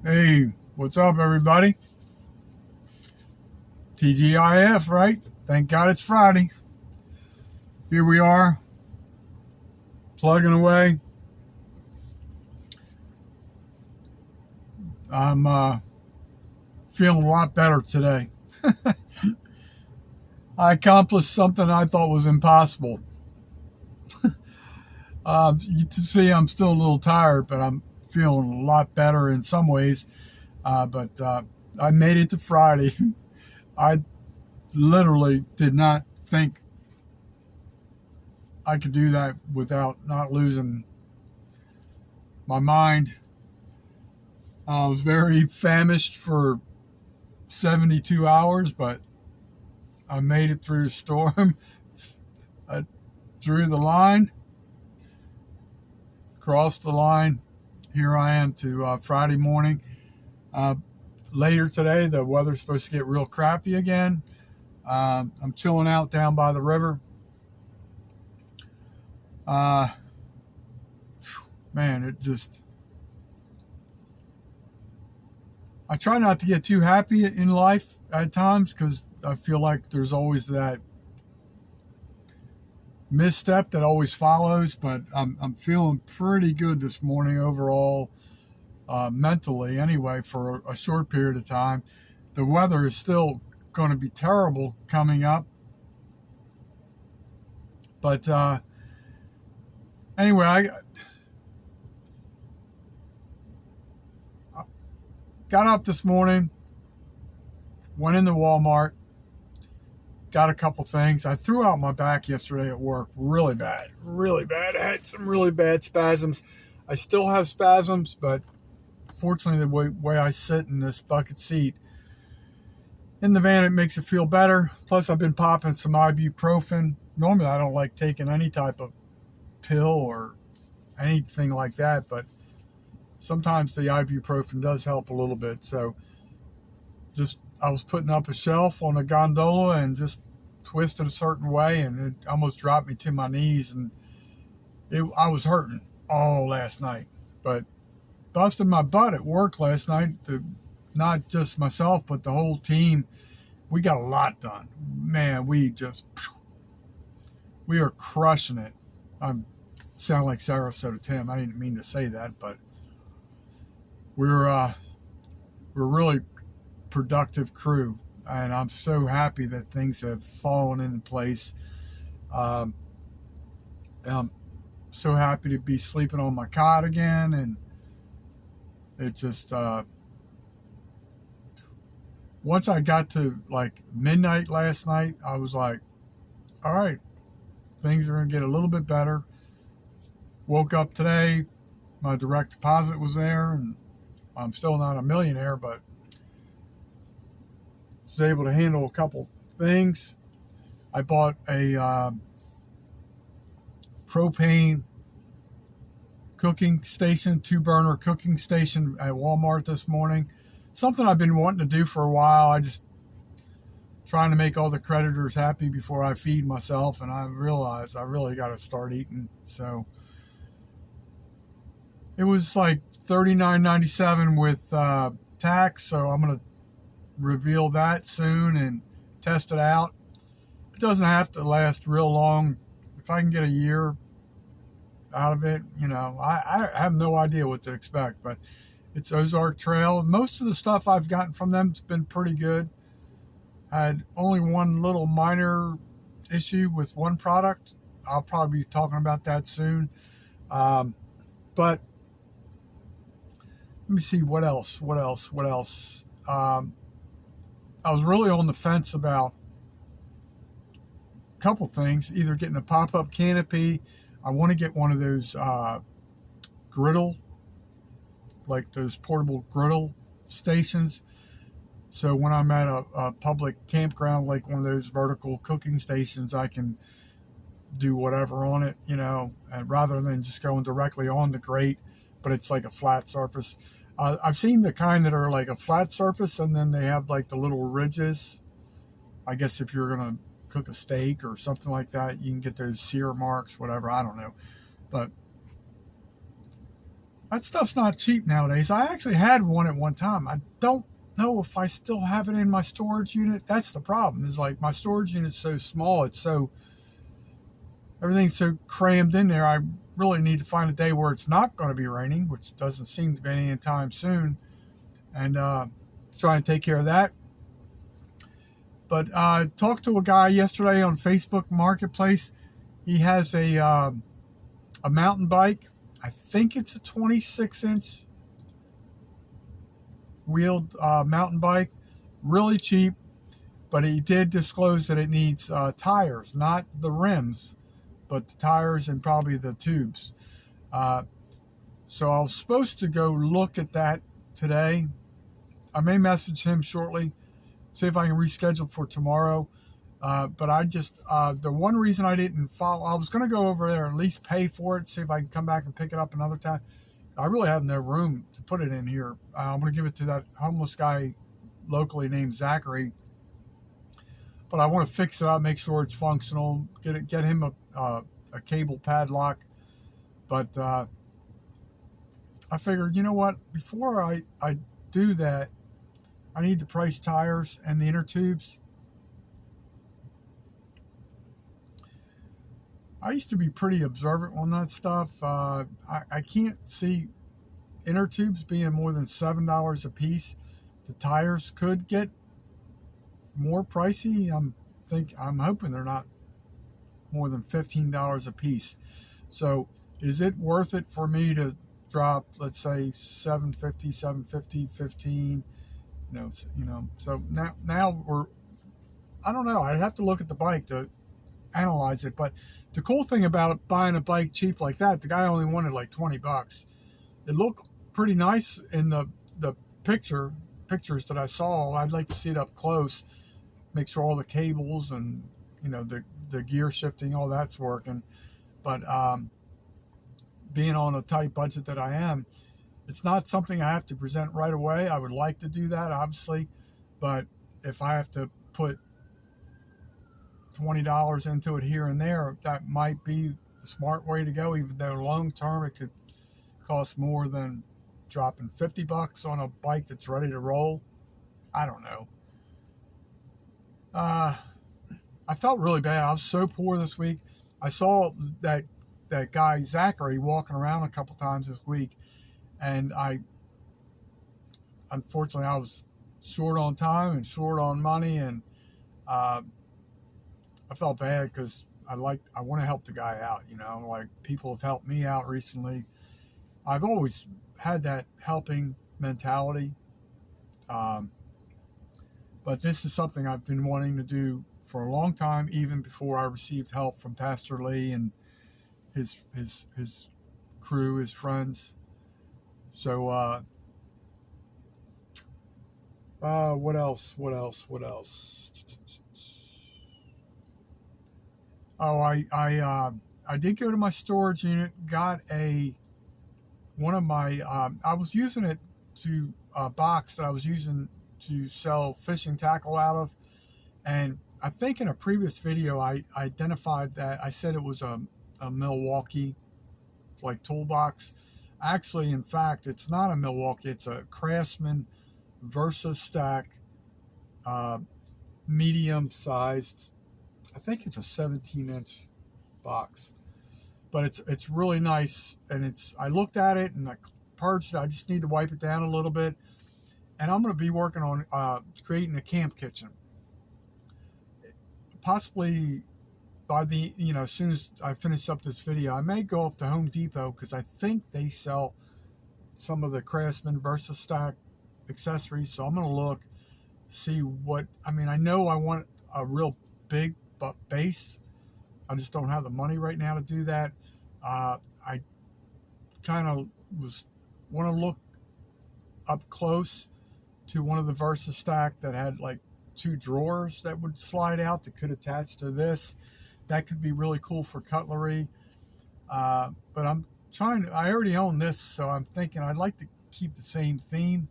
Hey, what's up, everybody? TGIF, right? Thank God it's Friday. Here we are, plugging away. I'm feeling a lot better today. I accomplished something I thought was impossible. You can see I'm still a little tired, but I'm feeling a lot better in some ways. But I made it to Friday. I literally did not think I could do that without not losing my mind. I was very famished for 72 hours, but I made it through the storm. I drew the line, crossed the line. Here I am to Friday morning. Uh, Later today, the weather's supposed to get real crappy again. I'm chilling out down by the river. Uh, Man, I try not to get too happy in life at times because I feel like there's always that misstep that always follows, but I'm feeling pretty good this morning overall, mentally anyway, for a short period of time. The weather is still going to be terrible coming up, but anyway, I got up this morning, went into Walmart, got a couple things. I threw out my back yesterday at work really bad, really bad. I had some really bad spasms. I still have spasms, but fortunately, the way I sit in this bucket seat in the van, it makes it feel better. Plus, I've been popping some ibuprofen. Normally, I don't like taking any type of pill or anything like that, but sometimes the ibuprofen does help a little bit. So, I was putting up a shelf on a gondola and just twisted a certain way, and it almost dropped me to my knees, and I was hurting all last night, but busted my butt at work last night. Not just myself, but the whole team. We got a lot done. Man, we are crushing it. I sound like Sarasota Tim. I didn't mean to say that, but we're really productive crew, and I'm so happy that things have fallen into place. Um, I'm so happy to be sleeping on my cot again, and it just once I got to like midnight last night, I was like, all right, things are going to get a little bit better. Woke up today, my direct deposit was there, and I'm still not a millionaire, but was able to handle a couple things. I bought a propane cooking station, 2-burner cooking station at Walmart this morning. Something I've been wanting to do for a while. I just trying to make all the creditors happy before I feed myself, and I realized I really got to start eating. So it was like $39.97 with tax. So I'm gonna reveal that soon and test it out. It doesn't have to last real long. If I can get a year out of it, I have no idea what to expect, but it's Ozark Trail. Most of the stuff I've gotten from them has been pretty good. I had only one little minor issue with one product. I'll probably be talking about that soon. But let me see what else. I was really on the fence about a couple things. Either getting a pop-up canopy. I want to get one of those griddle, like those portable griddle stations. So when I'm at a public campground, like one of those vertical cooking stations, I can do whatever on it, and rather than just going directly on the grate, but it's like a flat surface. I've seen the kind that are like a flat surface and then they have like the little ridges. I guess if you're going to cook a steak or something like that, you can get those sear marks, whatever. I don't know. But That stuff's not cheap nowadays. I actually had one at one time. I don't know if I still have it in my storage unit. That's the problem. Is like my storage unit's so small. Everything's so crammed in there. I really need to find a day where it's not going to be raining, which doesn't seem to be any time soon, and try and take care of that. But I talked to a guy yesterday on Facebook Marketplace. He has a mountain bike. I think it's a 26-inch wheeled mountain bike. Really cheap, but he did disclose that it needs tires, not the rims, but the tires and probably the tubes. So I was supposed to go look at that today. I may message him shortly, see if I can reschedule for tomorrow. But I just, the one reason I didn't follow, I was going to go over there and at least pay for it, see if I can come back and pick it up another time. I really have no room to put it in here. I'm going to give it to that homeless guy locally named Zachary. But I want to fix it up, make sure it's functional, get him a cable padlock. But I figured, you know what, before I do that, I need to price tires and the inner tubes. I used to be pretty observant on that stuff. I can't see inner tubes being more than $7 a piece. The tires could get more pricey. I'm hoping they're not more than $15 a piece. So is it worth it for me to drop, let's say $750, 15? So now I don't know. I'd have to look at the bike to analyze it. But the cool thing about buying a bike cheap like that, the guy only wanted like $20. It looked pretty nice in the pictures that I saw. I'd like to see it up close, make sure all the cables and the gear shifting, all that's working. But being on a tight budget that I am, it's not something I have to present right away. I would like to do that, obviously, but if I have to put $20 into it here and there, that might be the smart way to go, even though long term it could cost more than dropping $50 on a bike that's ready to roll. I don't know. I felt really bad. I was so poor this week. I saw that guy Zachary walking around a couple times this week, and unfortunately I was short on time and short on money, and I felt bad because I want to help the guy out. Like people have helped me out recently. I've always had that helping mentality, but this is something I've been wanting to do for a long time, even before I received help from Pastor Lee and his crew, his friends. So what else? Oh, I did go to my storage unit, got one of my, I was using it to a box that I was using to sell fishing tackle out of. And I think in a previous video, I identified that I said it was a Milwaukee like toolbox. Actually, in fact, it's not a Milwaukee, it's a Craftsman VersaStack, medium sized. I think it's a 17-inch box, but it's really nice. And I looked at it and I purged it. I just need to wipe it down a little bit. And I'm going to be working on creating a camp kitchen. Possibly by as soon as I finish up this video, I may go up to Home Depot because I think they sell some of the Craftsman VersaStack accessories. So I'm going to look, see what, I know I want a real big base. I just don't have the money right now to do that. I kind of want to look up close to one of the VersaStack that had like 2 drawers that would slide out that could attach to this. That could be really cool for cutlery. But I already own this, so I'm thinking I'd like to keep the same theme.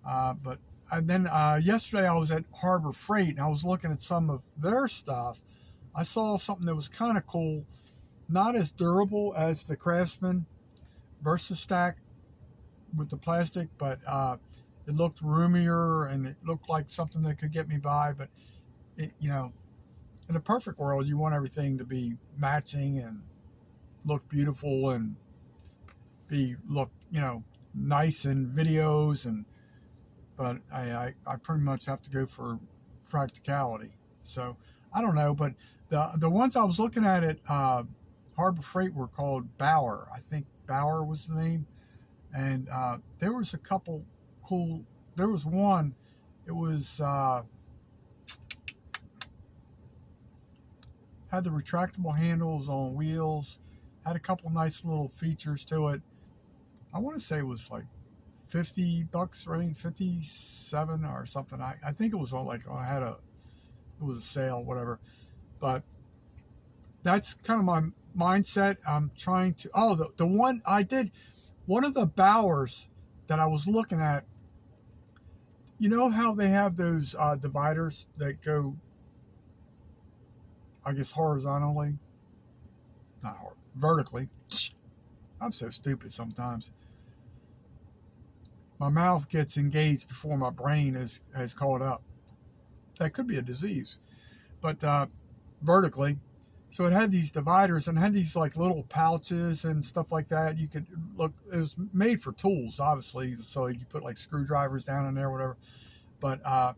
But then yesterday I was at Harbor Freight and I was looking at some of their stuff. I saw something that was kind of cool, not as durable as the Craftsman VersaStack with the plastic, but it looked roomier and it looked like something that could get me by. But in a perfect world, you want everything to be matching and look beautiful and look nice in videos, but I pretty much have to go for practicality. So I don't know, but the ones I was looking at Harbor Freight were called Bauer. I think Bauer was the name, and there was a couple cool. There was one. It was had the retractable handles on wheels. Had a couple nice little features to it. I want to say it was like $50 range, 57 or something. I think it was on like it was a sale, whatever. But that's kind of my mindset. I'm trying to. Oh, the one I did, one of the Bauers that I was looking at. You know how they have those dividers that go, I guess, horizontally, vertically. I'm so stupid sometimes. My mouth gets engaged before my brain has caught up. That could be a disease. But vertically. So it had these dividers and had these like little pouches and stuff like that. You could look, it was made for tools, obviously. So you put like screwdrivers down in there, whatever. But I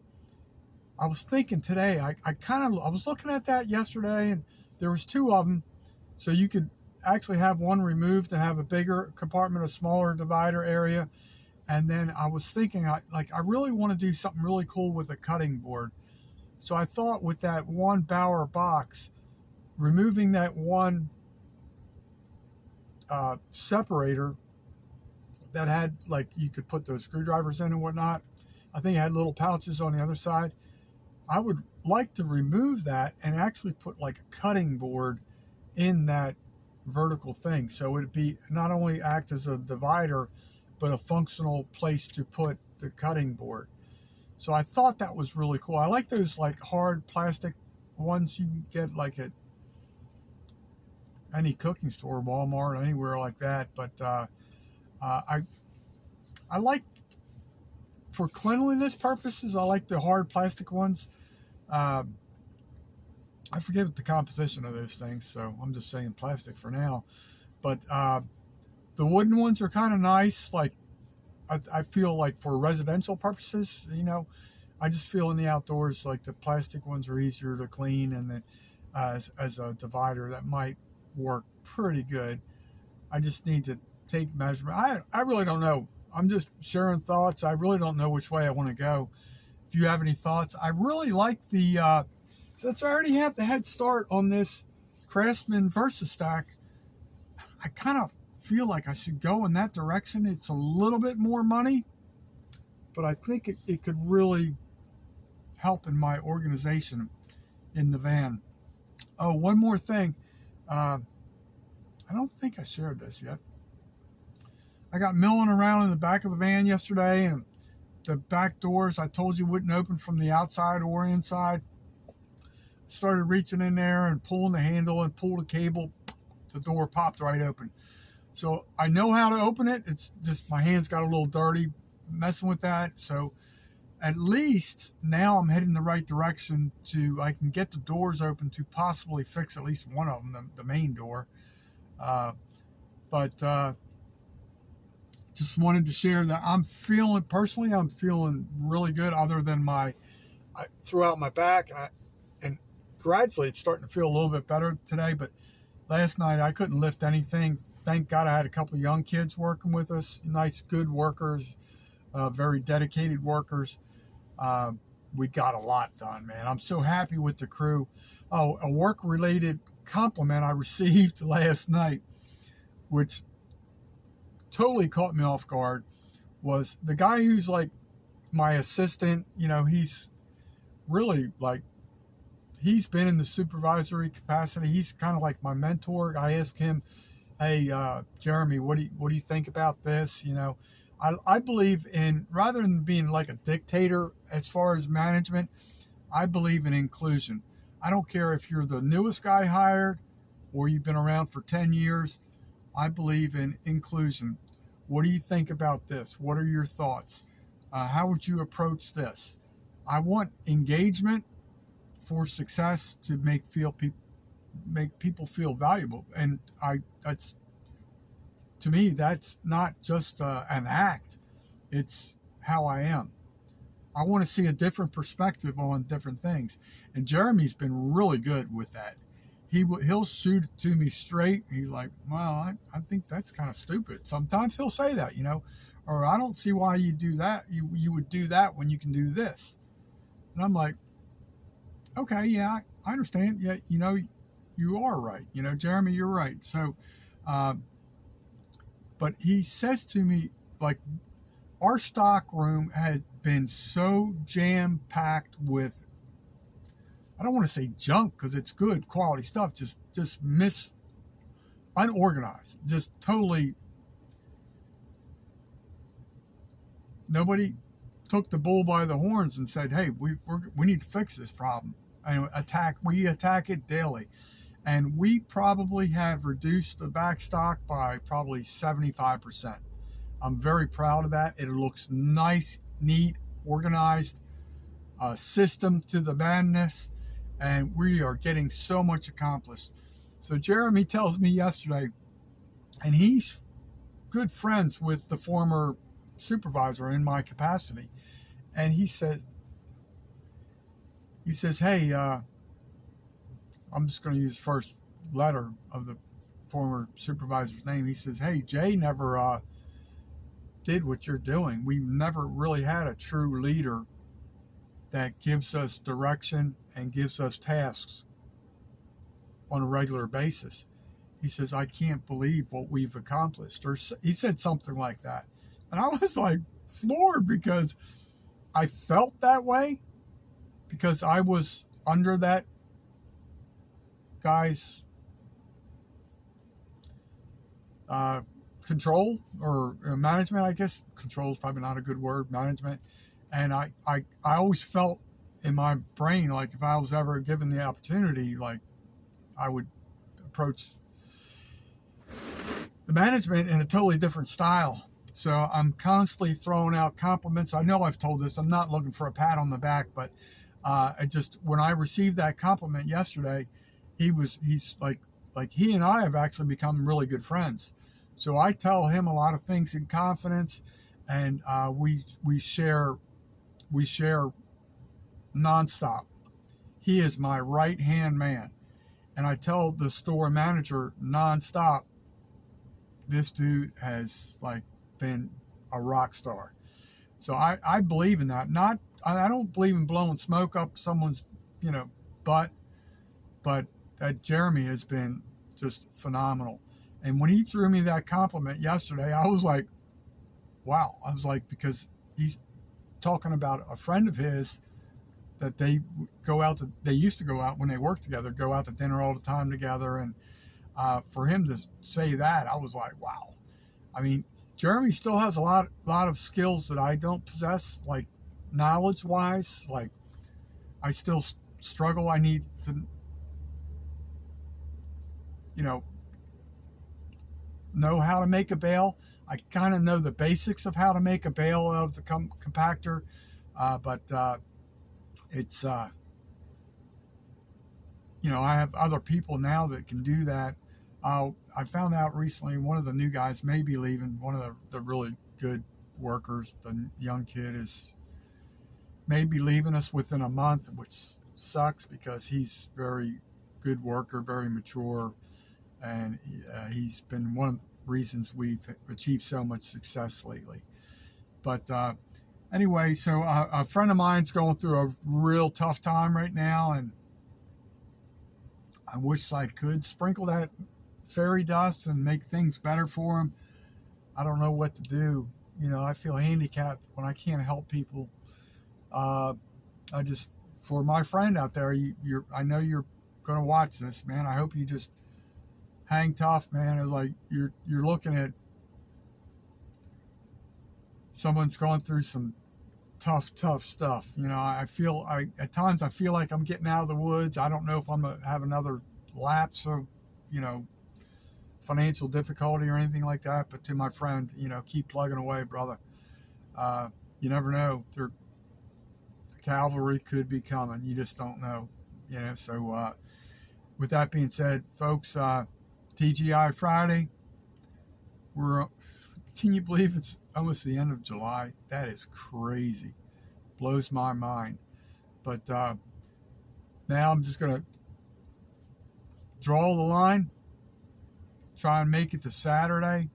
was thinking today, I was looking at that yesterday, and there was two of them. So you could actually have one removed and have a bigger compartment, a smaller divider area. And then I was thinking, I really want to do something really cool with a cutting board. So I thought with that one Bauer box, removing that one separator that had, like, you could put those screwdrivers in and whatnot. I think it had little pouches on the other side. I would like to remove that and actually put like a cutting board in that vertical thing. So it'd be not only act as a divider, but a functional place to put the cutting board. So I thought that was really cool. I like those like hard plastic ones you can get like at any cooking store, Walmart, anywhere like that. But I like, for cleanliness purposes, I like the hard plastic ones. I forget the composition of those things, so I'm just saying plastic for now. But the wooden ones are kind of nice. Like I feel like for residential purposes, I just feel in the outdoors like the plastic ones are easier to clean, and then as a divider that might work pretty good. I just need to take measurement. I really don't know. I'm just sharing thoughts. I really don't know which way I want to go. If you have any thoughts, I really like the, since I already have the head start on this Craftsman VersaStack, I kind of feel like I should go in that direction. It's a little bit more money, but I think it could really help in my organization in the van. Oh, one more thing. I don't think I shared this yet. I got milling around in the back of the van yesterday, and the back doors I told you wouldn't open from the outside or inside. Started reaching in there and pulling the handle and pulled the cable. The door popped right open. So I know how to open it. It's just my hands got a little dirty messing with that. So at least now I'm heading the right direction I can get the doors open to possibly fix at least one of them, the main door. But just wanted to share that I'm feeling really good, other than I threw out my back, and gradually it's starting to feel a little bit better today. But last night I couldn't lift anything. Thank God I had a couple of young kids working with us, nice, good workers, very dedicated workers. We got a lot done, man. I'm so happy with the crew. Oh, a work-related compliment I received last night, which totally caught me off guard, was the guy who's like my assistant. He's really like, he's been in the supervisory capacity. He's kind of like my mentor. I asked him, hey, Jeremy, what do you think about this? I believe in, rather than being like a dictator as far as management, I believe in inclusion. I don't care if you're the newest guy hired or you've been around for 10 years. I believe in inclusion. What do you think about this? What are your thoughts? How would you approach this? I want engagement for success to make people feel valuable, and that's, to me, that's not just an act. It's how I am. I want to see a different perspective on different things, and Jeremy's been really good with that. He'll shoot it to me straight. He's like, well, I think that's kind of stupid. Sometimes he'll say that, or I don't see why you do that. You would do that when you can do this. And I'm like, okay, yeah, I understand. Yeah, you are right. Jeremy, you're right. So, but he says to me, like, our stock room has been so jam-packed with, I don't want to say junk because it's good quality stuff, just unorganized, just totally. Nobody took the bull by the horns and said, hey, we need to fix this problem. And we attack it daily. And we probably have reduced the back stock by probably 75%. I'm very proud of that. It looks nice, neat, organized, system to the madness, and we are getting so much accomplished. So Jeremy tells me yesterday, and he's good friends with the former supervisor in my capacity, and he says, hey, I'm just going to use the first letter of the former supervisor's name. He says, hey, Jay never did what you're doing. We've never really had a true leader that gives us direction and gives us tasks on a regular basis. He says, I can't believe what we've accomplished. Or he said something like that. And I was like floored because I felt that way because I was under that guy's control or management, I guess. Control is probably not a good word, management. And I always felt in my brain like if I was ever given the opportunity, like I would approach the management in a totally different style. So I'm constantly throwing out compliments. I know I've told this. I'm not looking for a pat on the back, but when I received that compliment yesterday, he's like he and I have actually become really good friends. So I tell him a lot of things in confidence, and we share nonstop. He is my right hand man, and I tell the store manager nonstop, this dude has like been a rock star. So I believe in that. I don't believe in blowing smoke up someone's butt, but that Jeremy has been just phenomenal. And when he threw me that compliment yesterday, I was like, wow. I was like, because he's talking about a friend of his that they used to go out when they worked together, go out to dinner all the time together. And for him to say that, I was like, wow. I mean, Jeremy still has a lot of skills that I don't possess, like knowledge wise. Like I still struggle. I need to, know how to make a bale. I kind of know the basics of how to make a bale of the compactor, but it's I have other people now that can do that. I found out recently one of the new guys may be leaving. One of the really good workers, the young kid, is maybe leaving us within a month, which sucks because he's very good worker, very mature, and he's been one of the reasons we've achieved so much success lately. But anyway, so a friend of mine's going through a real tough time right now, and I wish I could sprinkle that fairy dust and make things better for him. I don't know what to do. I feel handicapped when I can't help people. For my friend out there, I know you're going to watch this, man. I hope you just hang tough, man. It's like you're looking at someone's going through some tough stuff. At times I feel like I'm getting out of the woods. I don't know if I'm gonna have another lapse of, financial difficulty or anything like that. But to my friend, keep plugging away, brother. You never know. The cavalry could be coming. You just don't know. So with that being said, folks, TGI Friday. Can you believe it's almost the end of July? That is crazy. Blows my mind. But now I'm just going to draw the line, try and make it to Saturday.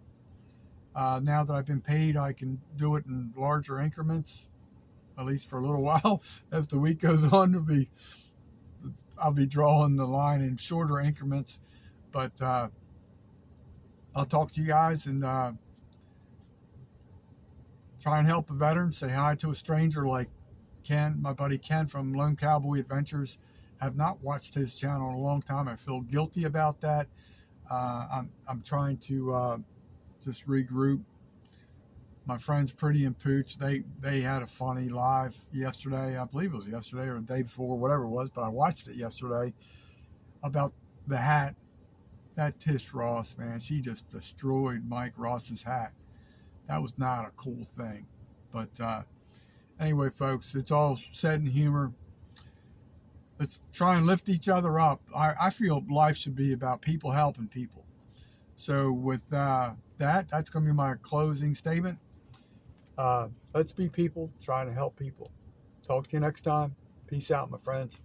Now that I've been paid, I can do it in larger increments, at least for a little while. As the week goes on, I'll be drawing the line in shorter increments. But I'll talk to you guys and try and help a veteran. Say hi to a stranger like Ken, my buddy Ken from Lone Cowboy Adventures. Have not watched his channel in a long time. I feel guilty about that. I'm trying to just regroup. My friends Pretty and Pooch, they had a funny live yesterday. I believe it was yesterday or the day before, whatever it was, but I watched it yesterday about the hat. That Tish Ross, man, she just destroyed Mike Ross's hat. That was not a cool thing. But anyway, folks, it's all said in humor. Let's try and lift each other up. I feel life should be about people helping people. So with that's going to be my closing statement. Let's be people trying to help people. Talk to you next time. Peace out, my friends.